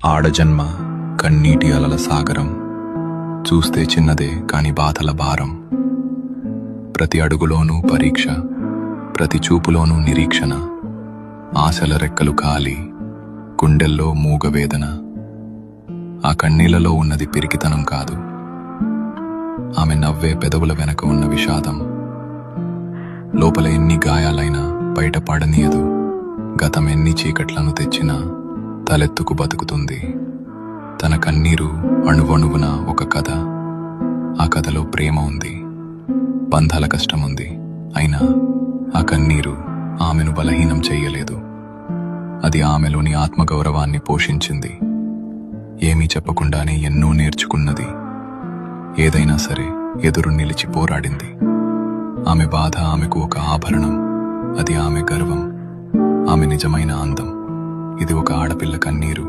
ఆడజన్మ కన్నీటి అలల సాగరం, చూస్తే చిన్నదే కాని బాధల భారం. ప్రతి అడుగులోనూ పరీక్ష, ప్రతి చూపులోనూ నిరీక్షణ. ఆశల రెక్కలు కాలి, గుండెల్లో మూగవేదన. ఆ కన్నీళ్లలో ఉన్నది పిరికితనం కాదు, ఆమె నవ్వే పెదవుల వెనక ఉన్న విషాదం. లోపల ఎన్ని గాయాలైనా బయట పడనీయదు, గతం ఎన్ని చీకట్లను తెచ్చినా తలెత్తుకు బతుకుతుంది. తన కన్నీరు అణువణువున ఒక కథ. ఆ కథలో ప్రేమ ఉంది, బంధాల కష్టముంది. అయినా ఆ కన్నీరు ఆమెను బలహీనం చెయ్యలేదు. అది ఆమెలోని ఆత్మగౌరవాన్ని పోషించింది. ఏమీ చెప్పకుండానే ఎన్నో నేర్చుకున్నది. ఏదైనా సరే ఎదురు నిలిచి పోరాడింది. ఆమె బాధ ఆమెకు ఒక ఆభరణం. అది ఆమె గర్వం, ఆమె నిజమైన అందం. ఇది ఒక ఆడపిల్ల కన్నీరు.